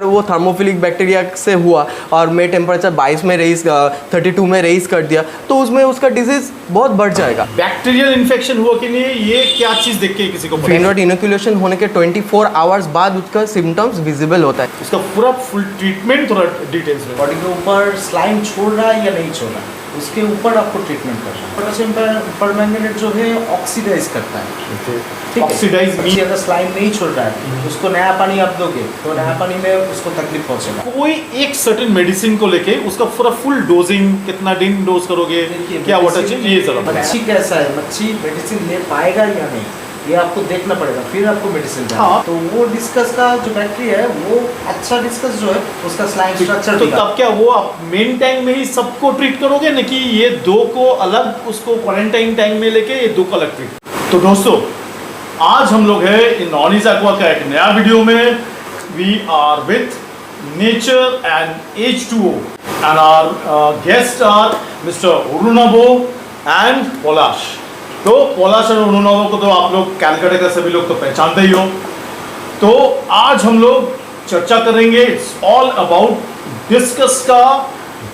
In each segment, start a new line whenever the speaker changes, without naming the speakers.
वो thermophilic bacteria से हुआ और मैं टेम्परेचर 22 में रेज 32 में रेज कर दिया तो उसमें उसका डिजीज बहुत बढ़ जाएगा।
बैक्टीरियल इन्फेक्शन हुआ कि नहीं, ये क्या चीज़ देख के किसी को पता?
फेनरॉइड इनोक्यूलेशन होने के 24 आवर्स बाद उसका सिम्टम्स विजिबल होता है।
उसका पूरा फुल ट्रीटमेंट थोड़ा डिटेल्स में।
बॉडी के ऊपर स्लाइम छोड़ रहा है या नहीं छोड़ रहा है, उसके ऊपर आपको ट्रीटमेंट करना है। पोटेशियम परमैंगनेट जो है ऑक्सीडाइज करता है, ठीक है।
ऑक्सीडाइज
मीन अगर स्लाइम नहीं छोड़ रहा है उसको नया पानी आप दोगे तो नया पानी में उसको तकलीफ पहुंचेगा।
कोई एक सर्टेन मेडिसिन को लेके उसका पूरा फुल डोजिंग कितना दिन डोज करोगे, क्या वाटर चेंज, ये सब।
मच्छी कैसा है, मच्छी मेडिसिन ले पाएगा या नहीं ये आपको देखना पड़ेगा, फिर आपको मेडिसिन देना।
हाँ।
तो वो डिस्कस का जो बैक्टीरिया है वो अच्छा डिस्कस जो है उसका स्लाइम स्ट्रक्चर
तो तब क्या वो आप मेन टैंक में ही सबको ट्रीट करोगे ना कि ये दो को अलग उसको क्वारंटाइन टैंक में लेके ये दो को अलग ट्रीट? तो दोस्तों आज हम लोग हैं इन नॉनीज एक्वा का एक नया वीडियो में। We are with nature and H2O and our guest are mister Arunabho and Palash. तो पलाश और अरुणाबो को तो आप लोग कैलकाटा का सभी लोग तो पहचानते ही हो। तो आज हम लोग चर्चा करेंगे इट्स ऑल अबाउट डिस्कस का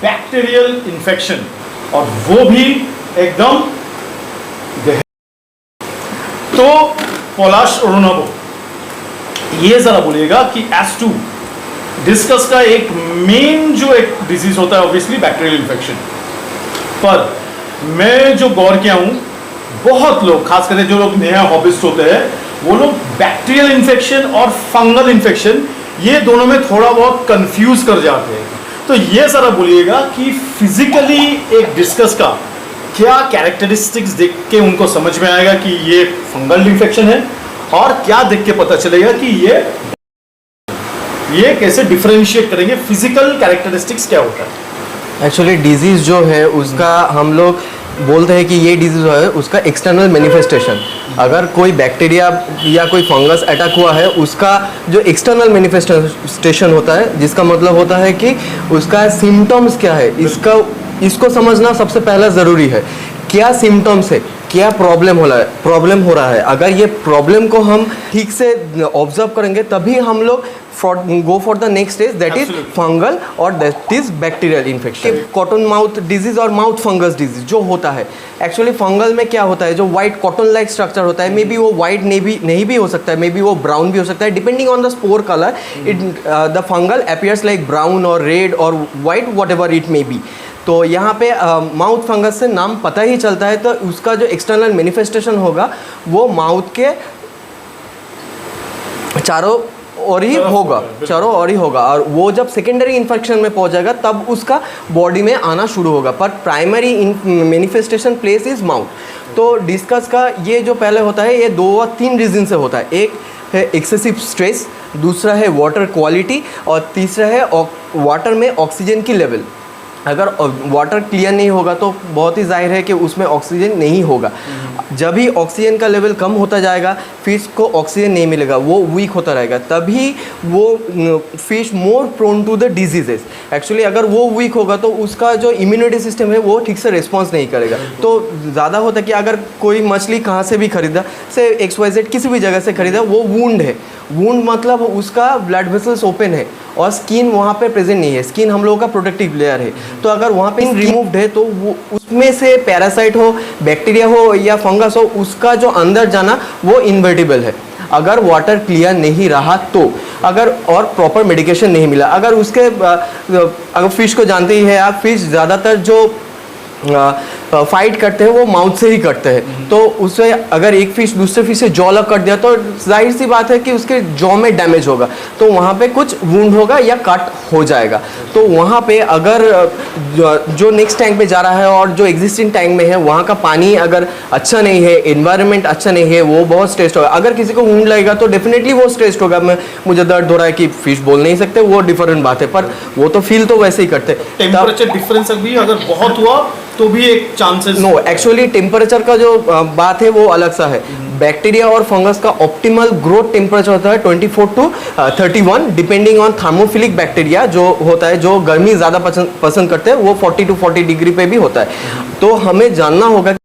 बैक्टीरियल इन्फेक्शन, और वो भी एकदम गहरा। तो पलाश अरुणाबो ये जरा बोलिएगा कि एज टू डिस्कस का एक मेन जो एक डिजीज होता है ऑब्वियसली बैक्टीरियल इन्फेक्शन, पर मैं जो गौर किया हूं बहुत लोग खास करके जो लोग नया हॉबिस्ट होते हैं वो लोग बैक्टीरियल इन्फेक्शन और फंगल इन्फेक्शन ये दोनों में थोड़ा बहुत कंफ्यूज कर जाते हैं। तो ये जरा बोलिएगा कि फिजिकली एक डिस्कस का क्या कैरेक्टरिस्टिक्स देख के उनको समझ में आएगा कि ये फंगल इन्फेक्शन है, और क्या देख के पता चलेगा कि ये कैसे डिफरेंशिएट करेंगे, फिजिकल कैरेक्टरिस्टिक्स क्या होता है।
एक्चुअली डिजीज़ जो है उसका हम लोग बोलते हैं कि ये डिजीज़ है उसका एक्सटर्नल मैनिफेस्टेशन। अगर कोई बैक्टीरिया या कोई फंगस अटैक हुआ है उसका जो एक्सटर्नल मैनिफेस्टेशन होता है, जिसका मतलब होता है कि उसका सिम्टम्स क्या है, इसको समझना सबसे पहला ज़रूरी है। क्या सिम्टम्स है, क्या प्रॉब्लम हो रहा है। अगर ये प्रॉब्लम को हम ठीक से ऑब्जर्व करेंगे तभी हम लोग go for the next stage, that is fungal और that is bacterial infection. Cotton mouth disease और माउथ फंगस डिजीज जो होता है, एक्चुअली फंगल में क्या होता है, जो वाइट कॉटन लाइक स्ट्रक्चर होता है, मे बी वो वाइट नहीं भी हो सकता है, मे बी वो ब्राउन भी हो सकता है, depending on the spore colour the fungal appears like brown और रेड और white what ever it may be. तो यहाँ पे माउथ फंगस से नाम पता ही चलता है, तो उसका जो एक्सटर्नल मैनिफेस्टेशन होगा वो माउथ के चारों ओर ही होगा, और वो जब सेकेंडरी इन्फेक्शन में पहुंच जाएगा तब उसका बॉडी में आना शुरू होगा, पर primary manifestation place is mouth. तो डिस्कस का ये जो पहले होता है ये 2 और 3 रीजन से होता है। एक है एक्सेसिव स्ट्रेस, दूसरा है वाटर क्वालिटी, और तीसरा है वाटर में ऑक्सीजन की लेवल। अगर वाटर क्लियर नहीं होगा तो बहुत ही जाहिर है कि उसमें ऑक्सीजन नहीं होगा। जब भी ऑक्सीजन का लेवल कम होता जाएगा फिश को ऑक्सीजन नहीं मिलेगा, वो वीक होता रहेगा, तभी वो fish more prone to the diseases. Actually अगर वो वीक होगा तो उसका जो इम्यूनिटी सिस्टम है वो ठीक से रिस्पॉन्स नहीं करेगा। तो ज़्यादा होता है कि अगर कोई मछली कहाँ से भी खरीदा, से XYZ किसी भी जगह से खरीदा, वो वूंड है, वूंड मतलब उसका ब्लड वेसल्स ओपन है और स्किन वहाँ पे प्रेजेंट नहीं है। स्किन हम लोगों का प्रोटेक्टिव लेयर है, तो अगर वहाँ पे रिमूव्ड है तो वो उसमें से पैरासाइट हो, बैक्टीरिया हो या फंगस हो, उसका जो अंदर जाना वो इन्वर्टिबल है। अगर वाटर क्लियर नहीं रहा तो, अगर और प्रॉपर मेडिकेशन नहीं मिला, अगर उसके अगर फिश को जानते ही है आप, फिश ज़्यादातर जो फाइट करते हैं वो माउथ से ही करते हैं। तो उससे अगर एक फिश दूसरे फिश से जॉ लग कर दिया तो जाहिर सी बात है कि उसके जॉ में डैमेज होगा, तो वहाँ पे कुछ वुंड होगा या कट हो जाएगा। तो वहाँ पे अगर जो नेक्स्ट टैंक पे जा रहा है और जो एग्जिस्टिंग टैंक में है वहाँ का पानी अगर अच्छा नहीं है, एनवायरनमेंट अच्छा नहीं है, वो बहुत स्ट्रेस्ड होगा। अगर किसी को वुंड लगेगा तो डेफिनेटली वो स्ट्रेस्ड होगा। मुझे दर्द हो रहा है कि फिश बोल नहीं सकते, वो डिफरेंट बात है, पर वो तो फील तो वैसे ही करते।
टेम्परेचर डिफरेंस भी अगर बहुत हुआ तो भी एक चांसेस।
नो, एक्चुअली टेम्परेचर का जो बात है वो अलग सा है। बैक्टीरिया और फंगस का ऑप्टिमल ग्रोथ टेम्परेचर होता है 24 to 31, depending on thermophilic bacteria जो होता है, जो गर्मी ज़्यादा पसंद करते हैं, वो 40 to 40 डिग्री पे भी होता है। तो हमें जानना होगा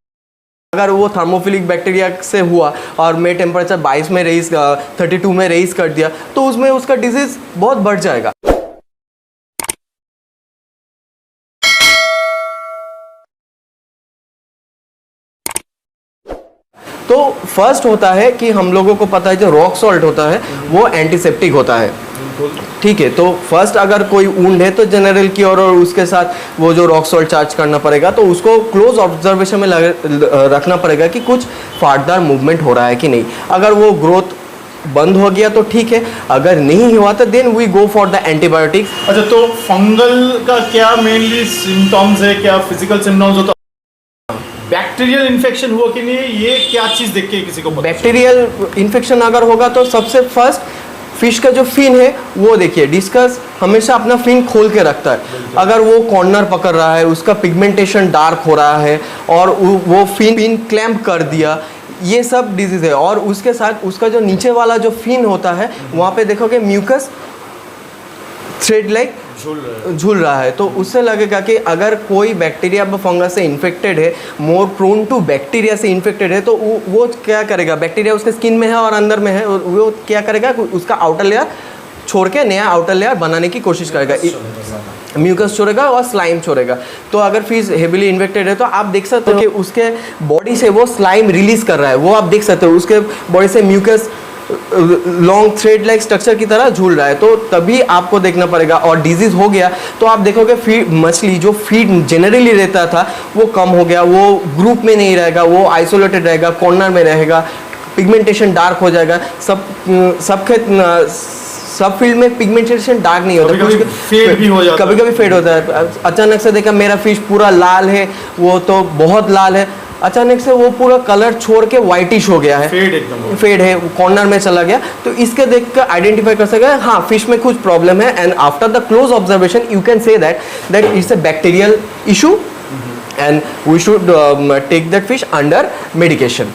अगर वो थर्मोफिलिक बैक्टीरिया से हुआ और मैं टेम्परेचर 22 में रेज 32 में रेज कर दिया तो उसमें उसका डिजीज़ बहुत बढ़ जाएगा। तो फर्स्ट होता है कि हम लोगों को पता है जो रॉक सॉल्ट होता है वो एंटीसेप्टिक होता है, ठीक है। तो फर्स्ट अगर कोई वुंड है तो जनरल क्योर और उसके साथ वो जो रॉक सॉल्ट चार्ज करना पड़ेगा, तो उसको क्लोज ऑब्जर्वेशन में रखना पड़ेगा कि कुछ फाटदार मूवमेंट हो रहा है कि नहीं। अगर वो ग्रोथ बंद हो गया तो ठीक है, अगर नहीं हुआ तो then we go for the antibiotics.
अच्छा, तो फंगल का क्या मेनली सिम्टम्स है, क्या फिजिकल सिम्टम्स होता है? बैक्टीरियल इन्फेक्शन हुआ कि नहीं, ये क्या चीज़ देख के किसी को पता?
बैक्टीरियल इन्फेक्शन अगर होगा तो सबसे फर्स्ट फिश का जो फिन है वो देखिए, डिस्कस हमेशा अपना फिन खोल के रखता है। अगर वो कॉर्नर पकड़ रहा है, उसका पिगमेंटेशन डार्क हो रहा है और वो फिन क्लैम्प कर दिया, ये सब डिजीज़ है। और उसके साथ उसका जो नीचे वाला जो फिन होता है वहाँ पे देखोगे म्यूकस थ्रेड लाइक झूल रहा है, तो उससे लगेगा कि अगर कोई बैक्टीरिया व फंगस से इन्फेक्टेड है, मोर प्रोन टू बैक्टीरिया से इन्फेक्टेड है, तो वो क्या करेगा, बैक्टीरिया उसके स्किन में है और अंदर में है, वो क्या करेगा, उसका आउटर लेयर छोड़ के नया आउटर लेयर बनाने की कोशिश करेगा, म्यूकस छोड़ेगा और स्लाइम छोड़ेगा। तो अगर फिश हेवीली इन्फेक्टेड है तो आप देख सकते हो कि उसके बॉडी से वो स्लाइम रिलीज कर रहा है, वो आप देख सकते हो उसके बॉडी से mucus long thread like structure की तरह झूल रहा है, तो तभी आपको देखना पड़ेगा। और डिजीज़ हो गया तो आप देखोगे फीड मछली जो फीड जनरली रहता था वो कम हो गया, वो ग्रुप में नहीं रहेगा, वो आइसोलेटेड रहेगा, कॉर्नर में रहेगा, पिगमेंटेशन डार्क हो जाएगा। सब फील्ड में पिगमेंटेशन डार्क नहीं होता,
कभी फेड भी हो जाता है,
कभी कभी फेड होता है। अचानक से देखा मेरा फिश पूरा लाल है, वो तो बहुत लाल है, अचानक से वो पूरा कलर छोड़ के वाइटिश हो गया है, फेड है, कॉर्नर में चला गया, तो इसके देख कर आइडेंटिफाई कर सकेगा हाँ फिश में कुछ प्रॉब्लम है। And after the close observation you can say that it's a bacterial issue and we should take that fish under medication.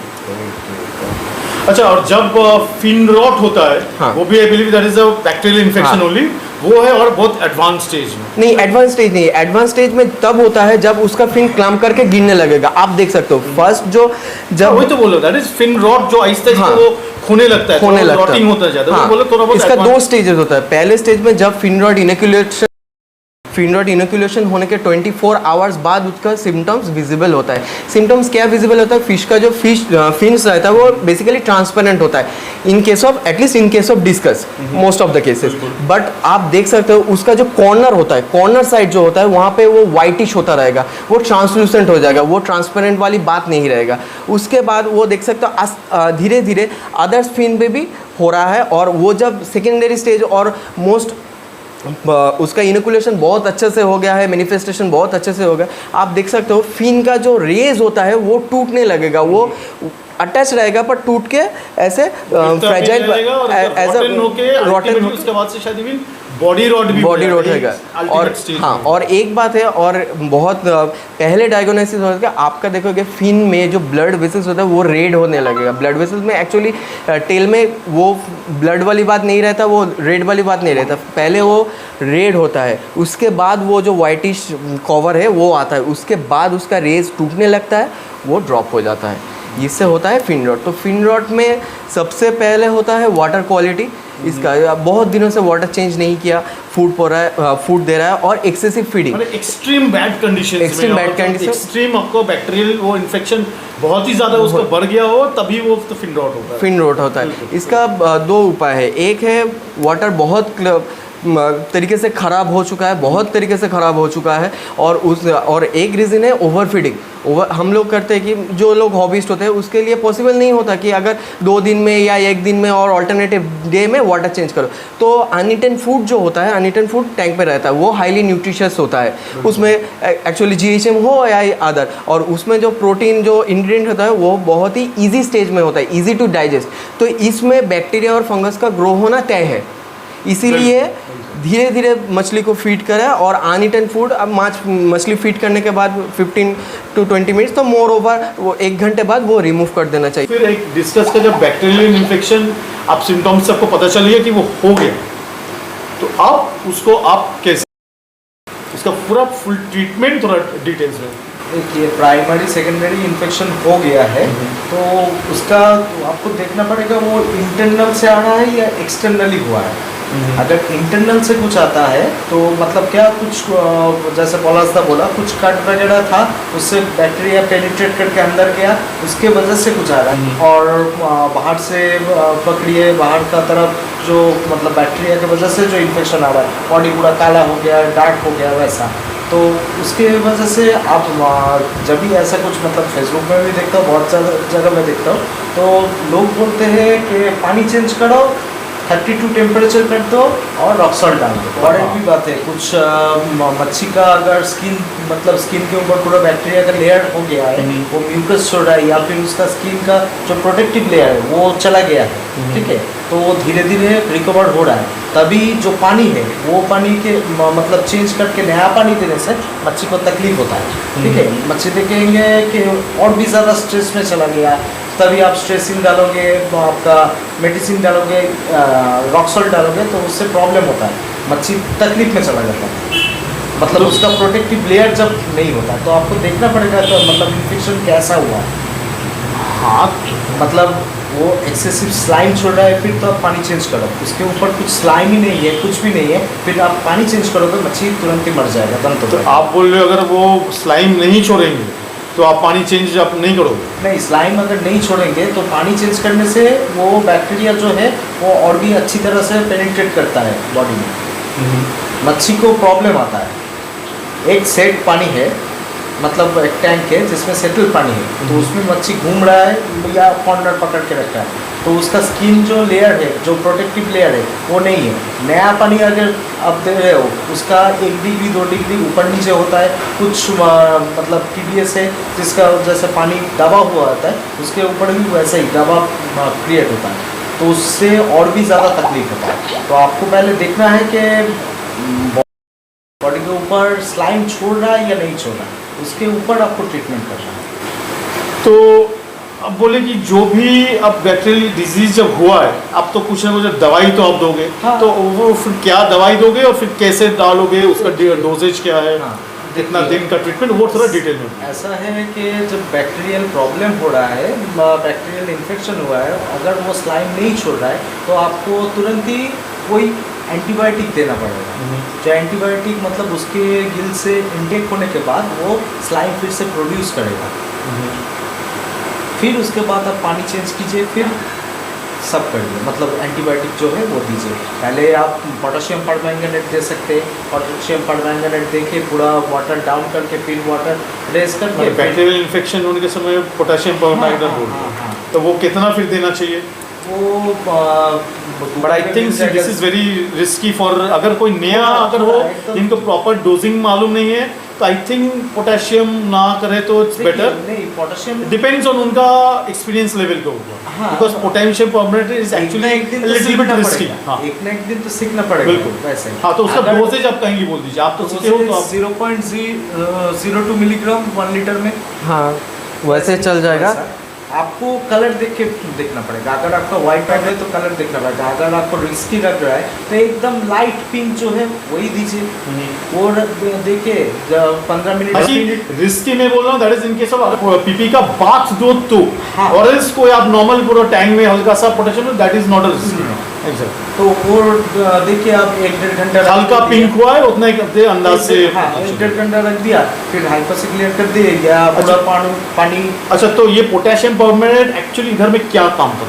अच्छा, और जब फिन रॉट होता है,
हाँ,
वो भी I believe that is a bacterial infection only, वो है और बहुत एडवांस स्टेज में?
नहीं, एडवांस स्टेज नहीं है। एडवांस स्टेज में तब होता है जब उसका फिन क्लैम्प करके गिरने लगेगा। आप देख सकते हो फर्स्ट जो जब
वही तो बोलो, दैट इज फिन रॉट, जो आहिस्ते आहिस्ते वो खोने लगता है,
खोने लगता
रॉटिंग होता जाता है।
हाँ,
वो बोलो थोड़ा बहुत
इसका 2 स्टेजेस होता है। पहले स्टेज में जब फिन रॉट इनोकुलेशन होने के 24 आवर्स बाद उसका सिम्टम्स विजिबल होता है। सिम्टम्स क्या विजिबल होता है, फिश का जो फिन्स रहता है वो बेसिकली ट्रांसपेरेंट होता है in case of at least in case of discuss most of the cases. But आप देख सकते हो उसका जो कॉर्नर होता है, कॉर्नर साइड जो होता है वहाँ पे वो वाइटिश होता रहेगा, वो ट्रांसलूसेंट हो जाएगा, वो ट्रांसपेरेंट वाली बात नहीं रहेगा। उसके बाद वो देख सकते हो धीरे धीरे अदर्स फिन पे भी हो रहा है, और वो जब सेकेंडरी स्टेज और मोस्ट उसका इनोकुलेशन बहुत अच्छे से हो गया है, मैनिफेस्टेशन बहुत अच्छे से हो गया, आप देख सकते हो फिन का जो रेज होता है वो टूटने लगेगा, वो अटैच रहेगा पर टूट के ऐसे फ्रेजाइल
रॉटन, उसके बाद से शायद बॉडी रॉट रहेगा।
और हाँ, और एक बात है, और बहुत पहले डायग्नोसिस होता है, आपका देखोगे फिन में जो ब्लड वेसल्स होता है वो रेड होने लगेगा। ब्लड वेसल्स में एक्चुअली टेल में वो ब्लड वाली बात नहीं रहता, वो रेड वाली बात नहीं रहता, पहले वो रेड होता है, उसके बाद वो जो वाइटिश कवर है वो आता है, उसके बाद उसका रेज टूटने लगता है, वो ड्रॉप हो जाता है। इससे होता है फिन रॉट। तो फिन रॉट में सबसे पहले होता है वाटर क्वालिटी, इसका बहुत दिनों से वाटर चेंज नहीं किया, फूड दे रहा है और excessive feeding,
extreme bad condition, extreme आपको बैक्टीरियल वो इन्फेक्शन बहुत ही ज़्यादा उसका बढ़ गया हो, तभी वो तो फिन रॉट होता है।
फिन रॉट होता है। इसका 2 उपाय है। एक है वाटर बहुत तरीके से ख़राब हो चुका है, बहुत तरीके से ख़राब हो चुका है, और एक रीज़न है ओवर फीडिंग। हम लोग करते हैं कि जो लोग हॉबिस्ट होते हैं उसके लिए पॉसिबल नहीं होता कि अगर 2 दिन में या 1 दिन में और ऑल्टरनेटिव डे में वाटर चेंज करो, तो अनइटन फूड जो होता है, अनइटन फूड टैंक पे रहता है, वो हाईली न्यूट्रिशियस होता है, उसमें एक्चुअली GHM हो या अदर, और उसमें जो प्रोटीन जो इंग्रेडिएंट होता है वो बहुत ही ईजी स्टेज में होता है, ईजी टू डाइजेस्ट। तो इसमें बैक्टीरिया और फंगस का ग्रो होना तय है, इसीलिए धीरे धीरे मछली को फीड करें। और अनइटन फूड, अब मछली फीड करने के बाद 15 to 20 मिनट्स, तो मोर ओवर वो 1 घंटे बाद वो रिमूव कर देना चाहिए।
फिर एक डिस्कस का, जब बैक्टीरियल इन्फेक्शन आप सिम्टम्स सबको पता चल गया कि वो हो गया, तो आप उसको आप कैसे, उसका पूरा फुल ट्रीटमेंट थोड़ा डिटेल्स में।
देखिए प्राइमरी सेकेंडरी इन्फेक्शन हो गया है तो उसका तो आपको देखना पड़ेगा वो इंटरनल से आ रहा है या एक्सटर्नली हुआ है। अगर इंटरनल से कुछ आता है तो मतलब क्या कुछ जैसे पॉलास्ता बोला कुछ कट वगैरह था उससे बैक्टीरिया पेनिट्रेट करके अंदर गया उसके वजह से कुछ आ रहा है और बाहर से पकड़िए बाहर का तरफ जो मतलब बैक्टीरिया की वजह से जो इन्फेक्शन आ रहा है बॉडी पूरा काला हो गया डार्क हो गया वैसा तो उसके वजह से आप जब भी ऐसा कुछ मतलब फेसबुक में भी देखता हूँ बहुत ज़्यादा जगह में देखता हूँ तो लोग बोलते हैं कि पानी चेंज करो 32 टेम्परेचर कर दो और रॉक सॉल्ट डाल दो। और एक भी बात है कुछ मच्छी का अगर स्किन मतलब स्किन के ऊपर पूरा बैक्टीरिया का लेयर हो गया है वो म्यूकस छोड़ रहा है या फिर उसका स्किन का जो प्रोटेक्टिव लेयर है वो चला गया है ठीक है तो वो धीरे धीरे रिकवर हो रहा है तभी जो पानी है वो पानी के मतलब चेंज करके नया पानी देने से मच्छी को तकलीफ होता है ठीक है। मच्छी देखेंगे कि और भी ज़्यादा स्ट्रेस में चला गया तभी आप स्ट्रेसिंग डालोगे आपका मेडिसिन डालोगे रॉक सॉल्ट डालोगे तो उससे प्रॉब्लम होता है मच्छी तकलीफ में चला जाता है मतलब उसका प्रोटेक्टिव लेयर जब नहीं होता तो आपको देखना पड़ेगा तो मतलब इन्फेक्शन कैसा हुआ है। हाँ मतलब वो एक्सेसिव स्लाइम छोड़ रहा है फिर तो आप पानी चेंज करो उसके ऊपर कुछ स्लाइम ही नहीं है कुछ भी नहीं है फिर आप पानी चेंज करोगे मच्छी तुरंत ही मर जाएगा दम
तो आप बोल रहे हो अगर वो स्लाइम नहीं छोड़ेंगे तो आप पानी चेंज आप नहीं करोगे?
नहीं स्लाइम अगर नहीं छोड़ेंगे तो पानी चेंज करने से वो बैक्टीरिया जो है वो और भी अच्छी तरह से पेनिट्रेट करता है बॉडी में मच्छी को प्रॉब्लम आता है। एक सेट पानी है मतलब एक टैंक है जिसमें सेटल पानी है तो उसमें मच्छी घूम रहा है या कॉर्नर पकड़ के रखा है तो उसका स्किन जो लेयर है जो प्रोटेक्टिव लेयर है वो नहीं है। नया पानी अगर आप दे रहे हो उसका 1 डिग्री 2 डिग्री ऊपर नीचे होता है कुछ मतलब TDS है जिसका जैसे पानी दबा हुआ होता है उसके ऊपर भी वैसे ही दबाव क्रिएट होता है तो उससे और भी ज़्यादा तकलीफ होता है। तो आपको पहले देखना है कि बॉडी के ऊपर स्लाइम छोड़ रहा है या नहीं छोड़ रहा है उसके ऊपर आपको ट्रीटमेंट करना है।
तो अब बोले कि जो भी अब बैक्टीरियल डिजीज जब हुआ है अब तो कुछ ना कुछ दवाई तो आप दोगे
हाँ।
तो वो फिर क्या दवाई दोगे और फिर कैसे डालोगे उसका डोजेज क्या है
हाँ।
कितना दिन का ट्रीटमेंट वो थोड़ा डिटेल में।
ऐसा है कि जब बैक्टीरियल प्रॉब्लम हो रहा है बैक्टीरियल इन्फेक्शन हुआ है अगर वो स्लाइम नहीं छोड़ रहा है तो आपको तुरंत ही कोई एंटीबायोटिक देना पड़ेगा जो एंटीबायोटिक मतलब उसके गिल से इंटेक होने के बाद वो स्लाइम फिर से प्रोड्यूस करेगा फिर उसके बाद आप पानी चेंज कीजिए फिर सब करिए मतलब एंटीबायोटिक जो है वो दीजिए। पहले आप पोटेशियम परमैंगनेट दे सकते हैं पोटेशियम परमैंगनेट दे के पूरा वाटर डाउन करके फिर वाटर रेस करके
बैक्टीरियल इन्फेक्शन होने के समय पोटेशियम परमैंगनेट तो वो कितना फिर देना चाहिए
वो
but I think this is very risky for अगर कोई नया अगर हो जिनको प्रॉपर डोजिंग मालूम नहीं है तो आई थिंक पोटेशियम ना करे तो इट्स बेटर।
नहीं पोटेशियम
डिपेंड्स ऑन उनका एक्सपीरियंस लेवल के ऊपर because potassium permanganate is actually little bit risky. हाँ
एक ना एक दिन तो सीखना पड़ेगा
बिल्कुल
वैसे।
हाँ तो उसका डोजेज आप कहेंगे बोल दीजिए आप तो सीखे हो तो आप
0.02 मिलीग्राम 1 लीटर में
हाँ वैसे चल जाएगा।
आपको कलर देख के देखना पड़ेगा अगर आपका व्हाइट पैड है तो कलर देखना पड़ेगा अगर आपको रिस्की लग रहा है तो एकदम लाइट पिंक जो है वही दीजिए वो देखिए 15 मिनट
रिस्की में बोल रहा हूँ that is in case of PP का बाथ दो तो
हाँ।
और एल्स कोई आप नॉर्मल पूरा टैंक में हल्का सा potassium that is not a risky exact
तो वो देखिए आप 1-1.5 घंटा
हल्का पिंक हुआ है उतना ही करते अंदाज से
1-1.5 घंटा रख दिया फिर हल्का से क्लियर कर दिए या पूरा पानी।
अच्छा तो ये पोटेशियम परमैंगनेट एक्चुअली इधर में क्या काम करता है?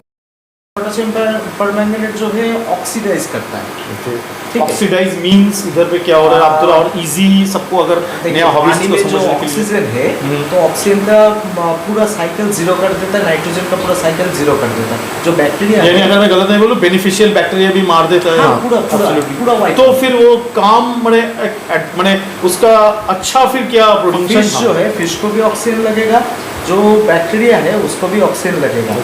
पोटेशियम परमैंगनेट जो है ऑक्सीडाइज करता है
ऑक्सीडाइज मींस इधर पे क्या हो रहा है आप थोड़ा और इजी सबको अगर नया हॉबीज को समझने के लिए
ऑक्सीजन है तो ऑक्सीजन का पूरा साइकिल जीरो कर देता है नाइट्रोजन का पूरा साइकिल जीरो कर देता है जो बैक्टीरिया
यानी अगर मैं गलत नहीं बोलूं बेनिफिशियल बैक्टीरिया भी मार देता है।
हाँ, पूरा वाइप।
तो फिर वो काम मने उसका अच्छा फिर क्या प्रोडक्शन
फिश जो है फिश को भी ऑक्सीजन लगेगा जो बैक्टीरिया है उसको भी ऑक्सीजन लगेगा।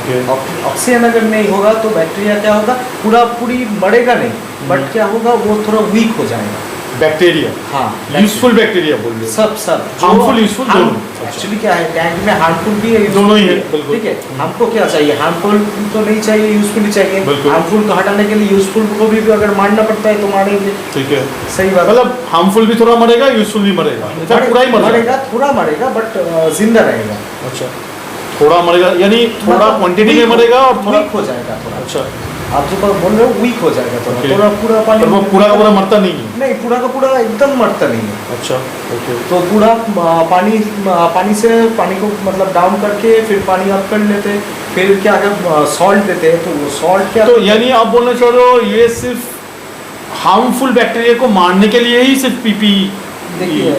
ऑक्सीजन अगर नहीं होगा तो बैक्टीरिया क्या होगा पूरी मरेगा नहीं बट क्या होगा वो थोड़ा वीक हो जाएगा
बैक्टीरिया,
हाँ
यूजफुल बैक्टीरिया बोल रहे हो।
सब सब
Harmful, useful दोनों।
एक्चुअली क्या है, टैंक में हार्मफुल भी है, useful
दोनों ही
भी
है, बिल्कुल।
ठीक है। हमको क्या चाहिए, हार्मफुल तो नहीं चाहिए, यूजफुल ही चाहिए।
बिल्कुल।
हार्मफुल को हटाने के लिए यूजफुल को भी अगर मारना पड़ता है तो मारेंगे।
ठीक है,
सही बात।
मतलब हार्मफुल भी थोड़ा मरेगा, यूजफुल भी मरेगा, इनफैक्ट पूरा ही मरेगा।
मरेगा, थोड़ा मरेगा, बट जिंदा रहेगा।
अच्छा, थोड़ा मरेगा यानी थोड़ा
मतलब
क्वांटिटी में
weak
मरेगा और थोड़ा,
weak हो जाएगा थोड़ा।
अच्छा,
आप जो बोल रहे हो वीक हो जाएगा थोड़ा,
Okay।
थोड़ा पूरा पानी
पर वो पूरा का पूरा मरता नहीं है।
नहीं, पूरा का पूरा एकदम मरता नहीं है।
अच्छा, ओके,
तो पूरा पानी से पानी को मतलब डाउन करके फिर पानी अप कर लेते, फिर क्या है सॉल्ट देते हैं, तो वो सॉल्ट क्या
तो यानी आप बोलना चाह रहे हो ये सिर्फ हार्मफुल बैक्टीरिया को मारने के लिए ही सिर्फ पीपी।
देखिए,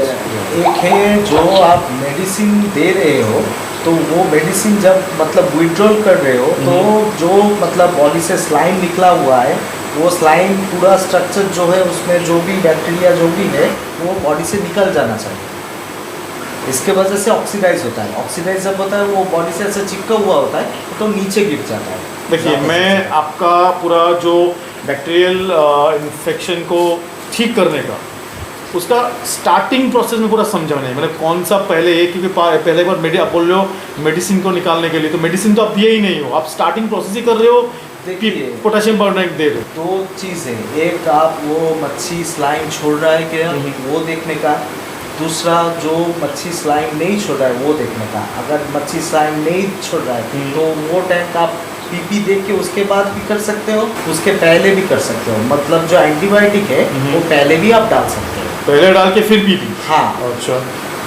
एक है जो आप मेडिसिन दे रहे हो, तो वो मेडिसिन जब मतलब विड्रॉल कर रहे हो, तो जो मतलब बॉडी से स्लाइम निकला हुआ है, वो स्लाइम पूरा स्ट्रक्चर जो है उसमें जो भी बैक्टीरिया जो भी है वो बॉडी से निकल जाना चाहिए। इसके वजह से ऑक्सीडाइज होता है। ऑक्सीडाइज जब होता है वो बॉडी से ऐसे चिपका हुआ होता है तो नीचे गिर जाता है।
देखिए, मैं आपका पूरा जो बैक्टीरियल इन्फेक्शन को ठीक करने का उसका स्टार्टिंग प्रोसेस में पूरा समझा नहीं, मतलब कौन सा पहले है, क्योंकि पहले एक बार आप बोल रहे हो मेडिसिन को निकालने के लिए, तो मेडिसिन तो आप दिए ही नहीं हो, आप स्टार्टिंग प्रोसेस ही कर रहे हो,
देखिए,
पोटेशियम पाउडर दे रहे हो।
दो चीज़ें, एक आप वो मच्छी स्लाइम छोड़ रहा है क्या वो देखने का, दूसरा जो मच्छी स्लाइम नहीं छोड़ रहा है वो देखने का। अगर मच्छी स्लाइम नहीं छोड़ रहा है तो वो टैंक आप पीपी देख के उसके बाद भी कर सकते हो, उसके पहले भी कर सकते हो। मतलब जो एंटीबायोटिक है वो पहले भी आप डाल सकते हो,
पहले डाल के फिर पीपी।
हाँ।
अच्छा,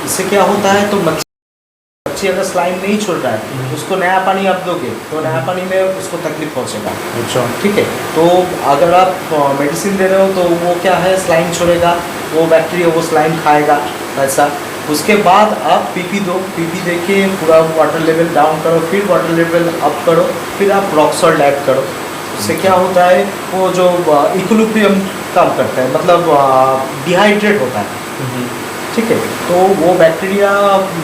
इससे क्या होता है, तो मच्छी अगर स्लाइम नहीं छोड़ रहा है उसको नया पानी आप दोगे तो नया पानी में उसको तकलीफ पहुंचेगा।
अच्छा,
ठीक है, तो अगर आप मेडिसिन दे रहे हो तो वो क्या है, स्लाइम छोड़ेगा, वो बैक्टीरिया वो स्लाइम खाएगा ऐसा। उसके बाद आप पीपी दो, पीपी दे के पूरा वाटर लेवल डाउन करो, फिर वाटर लेवल अप करो, फिर आप रॉक सॉल्ट ऐड करो। उससे क्या होता है, वो जो इक्विलिब्रियम काम करता है, मतलब डिहाइड्रेट होता है। ठीक है, तो वो बैक्टीरिया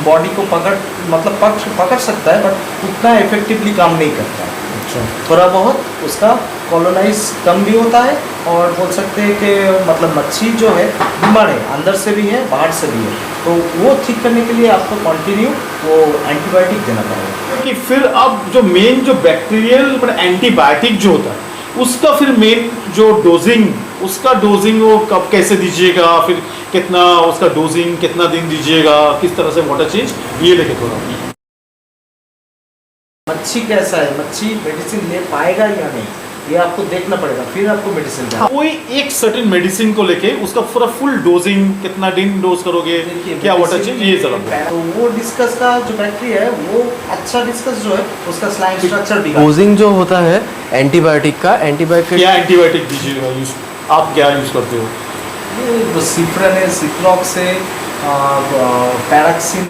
बॉडी को पकड़ सकता है, बट उतना इफेक्टिवली काम नहीं करता है।
अच्छा,
थोड़ा बहुत उसका कॉलोनाइज कम भी होता है, और बोल सकते हैं कि मतलब मच्छी जो है बीमार है, अंदर से भी है बाहर से भी है, तो वो ठीक करने के लिए आपको कंटिन्यू वो एंटीबायोटिक देना पड़ेगा।
कि फिर अब जो मेन जो बैक्टीरियल एंटीबायोटिक जो होता है उसका फिर मेन जो डोजिंग वो कब कैसे दीजिएगा, फिर कितना उसका डोजिंग कितना दिन दीजिएगा, किस तरह से वाटर चेंज, ये देखे थोड़ा।
मच्छी कैसा है, मच्छी मेडिसिन ले पाएगा या नहीं, ये आपको देखना पड़ेगा, फिर आपको मेडिसिन देना।
कोई एक सर्टेन मेडिसिन को लेके उसका पूरा फुल डोजिंग कितना दिन डोज करोगे, क्या वाटर चेंज, ये जरा।
तो वो डिस्कस का जो बैक्टीरिया है वो अच्छा डिस्कस जो है उसका स्लाइम स्ट्रक्चर भी
डोजिंग जो होता है एंटीबायोटिक का, एंटीबायोटिक
क्या एंटीबायोटिक दीजिएगा, आप क्या यूज करते हो?
सिफ्रन है, सिप्रोक्स है, पैराक्सिन